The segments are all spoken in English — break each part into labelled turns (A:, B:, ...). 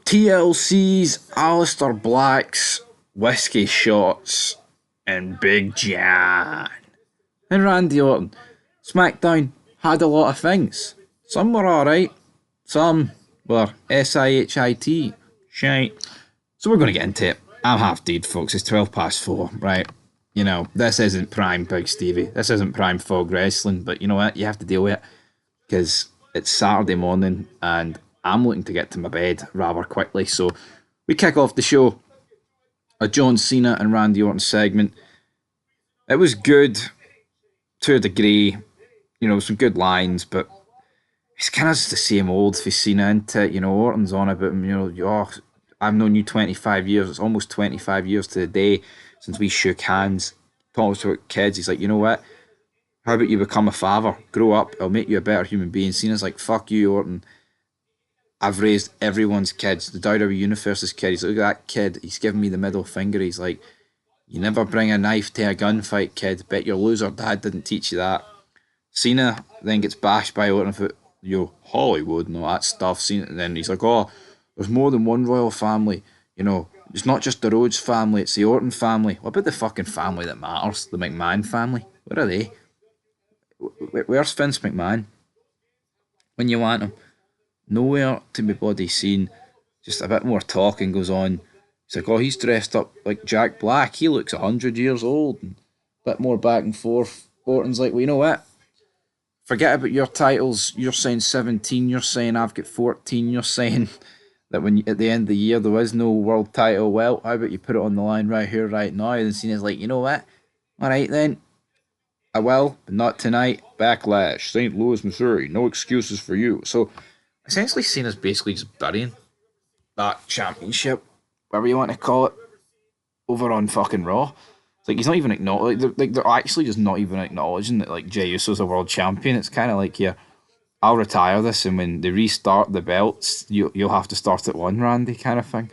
A: TLC's Alistair Black's Whiskey Shots and Big John and Randy Orton. SmackDown had a lot of things. Some were alright, some were shit. Shite. So we're going to get into it. I'm half dead, folks. It's 12 past 4, right? You know, this isn't prime Big Stevie. This isn't prime Fog Wrestling, but you know what? You have to deal with it because it's Saturday morning and I'm looking to get to my bed rather quickly. So we kick off the show. A John Cena and Randy Orton segment. It was good to a degree. You know, some good lines, but it's kind of just the same old for Cena, isn't it? You know, Orton's on about him, you know, oh, I've known you 25 years. It's almost 25 years to the day since we shook hands. Talking about kids, he's like, you know what? How about you become a father? Grow up. I'll make you a better human being. Cena's like, fuck you, Orton. I've raised everyone's kids. The WWE Universe's kid. He's like, look at that kid. He's giving me the middle finger. He's like, you never bring a knife to a gunfight, kid. Bet your loser dad didn't teach you that. Cena then gets bashed by Orton for, Hollywood and all that stuff. Cena, and then he's like, oh, there's more than one royal family. You know, it's not just the Rhodes family, it's the Orton family. What about the fucking family that matters? The McMahon family? Where are they? Where's Vince McMahon? When you want him? Nowhere to be bloody seen. Just a bit more talking goes on. He's like, oh, he's dressed up like Jack Black. He looks 100 years old. And a bit more back and forth. Orton's like, well, you know what? Forget about your titles. You're saying 17. You're saying I've got 14. You're saying that when at the end of the year there is no world title. Well, how about you put it on the line right here, right now? And Cena's like, you know what? All right then. I will, but not tonight. Backlash. St. Louis, Missouri. No excuses for you. So essentially, Cena's basically just burying that championship, whatever you want to call it, over on fucking Raw. It's like he's not even acknowledging. They're actually just not even acknowledging that like Jey Uso's a world champion. It's kind of like, yeah, I'll retire this, and when they restart the belts, you'll have to start at one, Randy, kind of thing.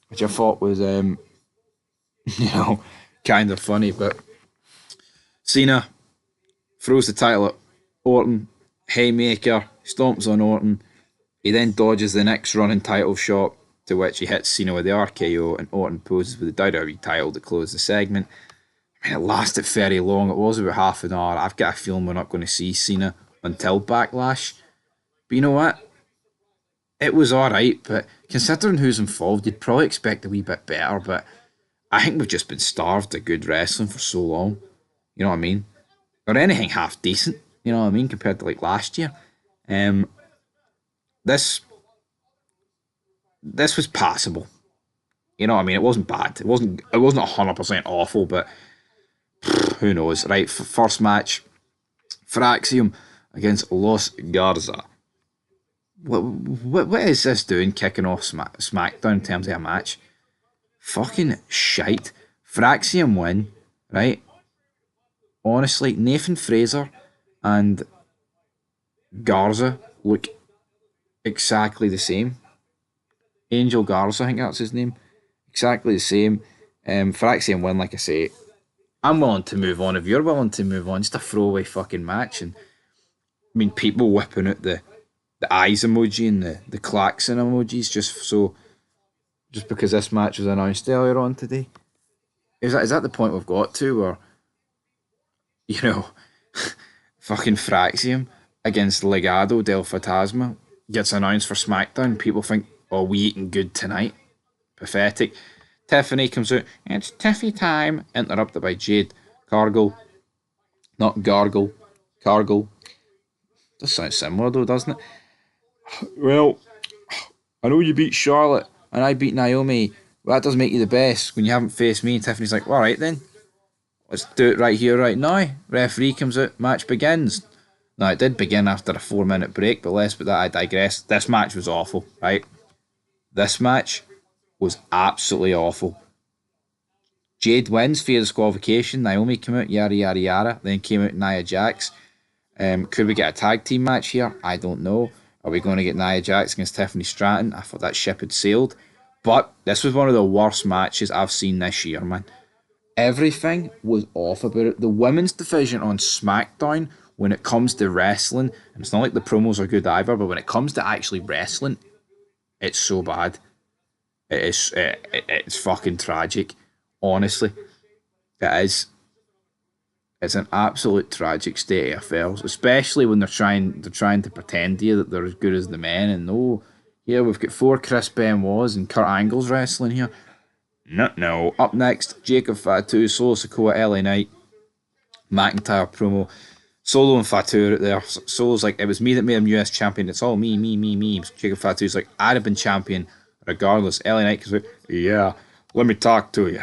A: Which I thought was, kind of funny. But Cena throws the title at Orton, haymaker, stomps on Orton. He then dodges the next running title shot, to which he hits Cena with the RKO, and Orton poses with the WWE title to close the segment. I mean, it lasted very long. It was about half an hour. I've got a feeling we're not going to see Cena until Backlash. But you know what? It was alright, but considering who's involved, you'd probably expect a wee bit better, but I think we've just been starved of good wrestling for so long. You know what I mean? Or anything half decent, you know what I mean, compared to like last year. This was passable. You know what I mean? It wasn't bad. It wasn't 100% awful, but who knows? Right, first match, Fraium against Los Garza. What is this doing kicking off SmackDown in terms of a match? Fucking shite. Fraium win, right? Honestly, Nathan Fraser and Garza look exactly the same. Angel Garza, I think that's his name. Exactly the same. Fraium win, like I say. I'm willing to move on. If you're willing to move on, just a throwaway fucking match. And I mean, people whipping out the eyes emoji and the klaxon emojis just because this match was announced earlier on today. Is that the point we've got to where, you know, fucking Fraium against Legado del Fantasma gets announced for SmackDown? People think, oh, we eating good tonight. Pathetic. Tiffany comes out. It's Tiffy time. Interrupted by Jade. Cargill. Not gargle. Cargill. Does sound similar though, doesn't it? Well, I know you beat Charlotte and I beat Naomi, but that doesn't make you the best when you haven't faced me. And Tiffany's like, well, alright then. Let's do it right here, right now. Referee comes out. Match begins. Now, it did begin after a 4-minute break, but less about that, I digress. This match was awful, right? This match was absolutely awful. Jade wins via disqualification. Naomi came out, yada yada yada. Then came out Nia Jax. Could we get a tag team match here? I don't know. Are we going to get Nia Jax against Tiffany Stratton? I thought that ship had sailed. But this was one of the worst matches I've seen this year, man. Everything was off about it. The women's division on SmackDown, when it comes to wrestling, and it's not like the promos are good either, but when it comes to actually wrestling, It's so bad. It's fucking tragic. Honestly, it is. It's an absolute tragic state of affairs, especially when they're trying to pretend to you that they're as good as the men. And no, yeah, we've got four Chris Benoits and Kurt Angle's wrestling here. No. Up next, Jacob Fatu, Solo Sikoa, LA Knight, McIntyre promo. Solo and Fatu are out there. Solo's like, it was me that made him US champion. It's all me. Jacob Fatu's like, I'd have been champion regardless. LA Knight goes, yeah, let me talk to you.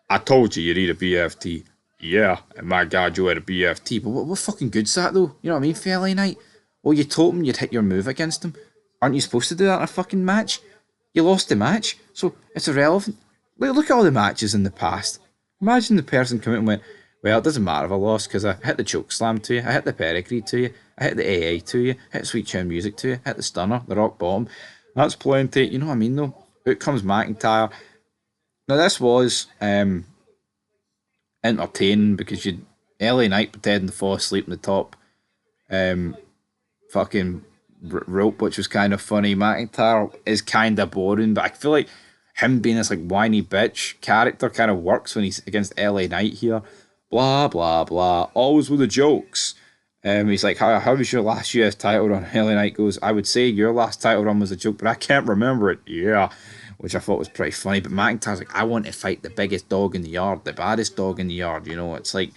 A: I told you you'd eat a BFT. Yeah, and my God, you had a BFT. But what fucking good's that, though? You know what I mean, for LA Knight? Oh, you told him you'd hit your move against him. Aren't you supposed to do that in a fucking match? You lost the match, so it's irrelevant. Look at all the matches in the past. Imagine the person coming and went, well, it doesn't matter if I lost because I hit the choke slam to you, I hit the pedigree to you, I hit the AA to you, I hit Sweet Chin Music to you, I hit the stunner, the rock bottom. That's plenty. You know what I mean, though? Out comes McIntyre. Now, this was entertaining because you LA Knight pretending to fall asleep in the top fucking rope, which was kind of funny. McIntyre is kind of boring, but I feel like him being this like whiny bitch character kind of works when he's against LA Knight here. Blah blah blah. Always with the jokes. He's like, how was your last US title run? LA Knight goes, I would say your last title run was a joke, but I can't remember it. Yeah. Which I thought was pretty funny. But McIntyre's like, I want to fight the biggest dog in the yard, the baddest dog in the yard. You know, it's like,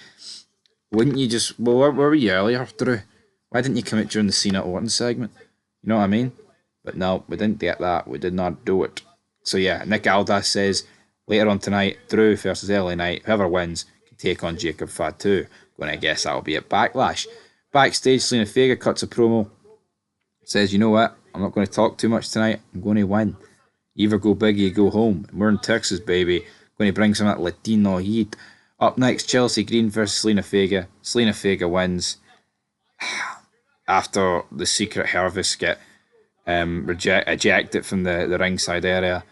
A: wouldn't you just, well, where were you earlier, Drew? Why didn't you come out during the Cena Orton segment? You know what I mean? But no, we didn't get that. We did not do it. So yeah, Nick Aldis says, later on tonight, Drew versus LA Knight. Whoever wins can take on Jacob Fatu. Going to guess that'll be at Backlash. Backstage, Selena Vega cuts a promo. Says, you know what? I'm not going to talk too much tonight. I'm going to win. You either go big or you go home. We're in Texas, baby. Going to bring some of that Latino heat. Up next, Chelsea Green versus Selena Vega. Selena Vega wins after the Secret Harvest get ejected from the ringside area.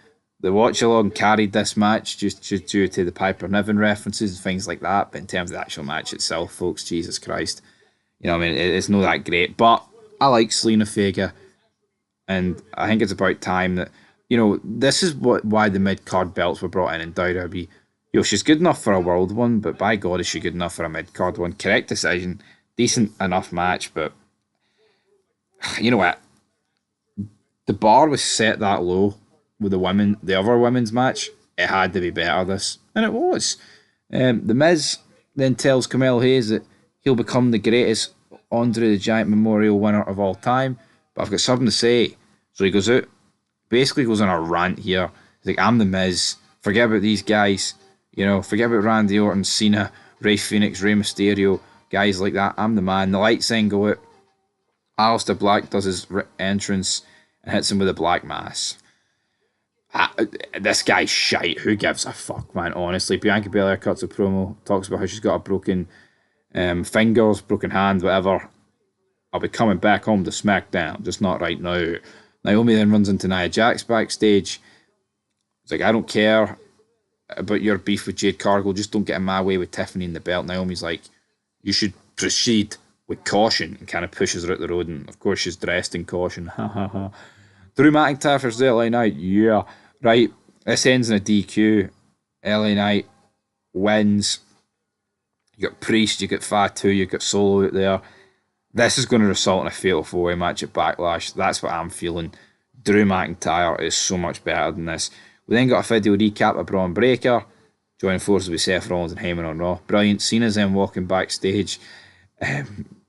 A: The watch along carried this match just due to the Piper Niven references and things like that. But in terms of the actual match itself, folks, Jesus Christ, you know what I mean? It's not that great. But I like Selena Vega, and I think it's about time that, you know, this is why the mid-card belts were brought in WWE. You know, she's good enough for a world one, but by God, is she good enough for a mid-card one? Correct decision. Decent enough match, but you know what? The bar was set that low with the other women's match. It had to be better, this. And it was. The Miz then tells Carmelo Hayes that he'll become the greatest Andre the Giant Memorial winner of all time. But I've got something to say. So he goes out, basically goes on a rant here. He's like, I'm the Miz. Forget about these guys. You know, forget about Randy Orton, Cena, Rey Fenix, Rey Mysterio, guys like that. I'm the man. The lights then go out. Aleister Black does his entrance and hits him with a black mass. This guy's shite. Who gives a fuck, man? Honestly, Bianca Belair cuts a promo, talks about how she's got a broken fingers, broken hand, whatever. I'll be coming back home to SmackDown, just not right now. Naomi then runs into Nia Jax backstage. It's like, I don't care about your beef with Jade Cargill, just don't get in my way with Tiffany in the belt. Naomi's like, you should proceed with caution, and kind of pushes her out the road, and of course she's dressed in caution. Ha ha ha. Drew McIntyre versus LA Knight. Yeah. Right. This ends in a DQ. LA Knight wins. You got Priest, you got Fatu, you got Solo out there. This is going to result in a fatal 4-way match at Backlash. That's what I'm feeling. Drew McIntyre is so much better than this. We then got a video recap of Braun Breaker joining forces with Seth Rollins and Heyman on Raw. Brilliant. Cena's then walking backstage.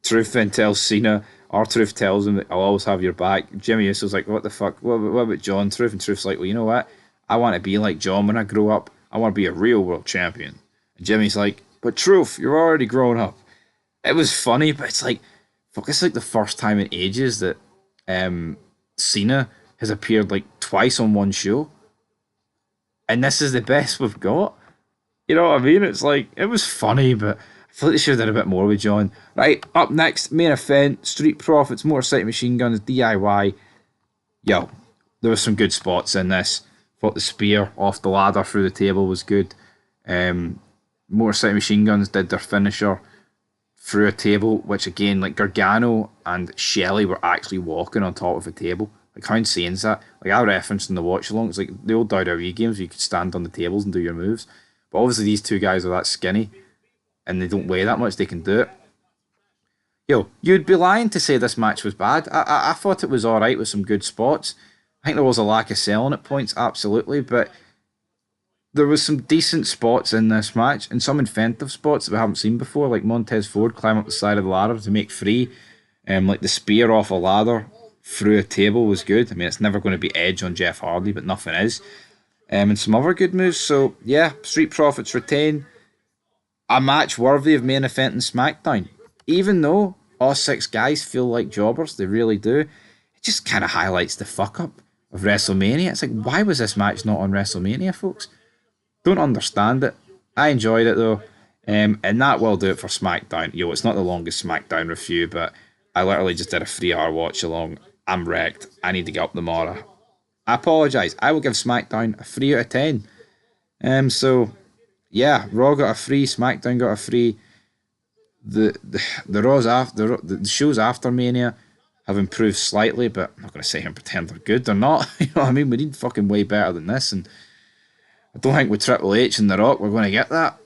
A: Truth then tells Cena, or Truth tells him that I'll always have your back. Jimmy Uso's like, what the fuck? What about John? Truth? And Truth's like, well, you know what? I want to be like John when I grow up. I want to be a real world champion. And Jimmy's like, but Truth, you're already grown up. It was funny, but it's like, fuck, it's like the first time in ages that Cena has appeared like twice on one show. And this is the best we've got. You know what I mean? It's like, it was funny, but I feel like they should have done a bit more with John. Right, up next, main event, Street Profits, Motorcycle Machine Guns, DIY. Yo, there were some good spots in this. Thought the spear off the ladder through the table was good. Motorcycle Machine Guns did their finisher through a table, which again, like Gargano and Shelley were actually walking on top of a table. Like how insane's that? Like I referenced in the watch along, it's like the old WWE games where you could stand on the tables and do your moves. But obviously these two guys are that skinny and they don't weigh that much, they can do it. Yo, you'd be lying to say this match was bad. I thought it was alright with some good spots. I think there was a lack of selling at points, absolutely, but there was some decent spots in this match and some inventive spots that we haven't seen before, like Montez Ford climb up the side of the ladder to make free. Like the spear off a ladder through a table was good. I mean, it's never going to be Edge on Jeff Hardy, but nothing is. And some other good moves. So yeah, Street Profits retain. A match worthy of main event in SmackDown. Even though all six guys feel like jobbers, they really do. It just kind of highlights the fuck up of WrestleMania. It's like, why was this match not on WrestleMania, folks? Don't understand it. I enjoyed it though. And that will do it for SmackDown. Yo, it's not the longest SmackDown review, but I literally just did a 3-hour watch along. I'm wrecked. I need to get up tomorrow. I apologise. I will give SmackDown a 3 out of 10. So yeah, Raw got a 3, SmackDown got a 3. The Raws after the shows after Mania have improved slightly, but I'm not going to sit here and pretend they're good. They're not. You know what I mean? We need fucking way better than this, and I don't think with Triple H and The Rock we're going to get that.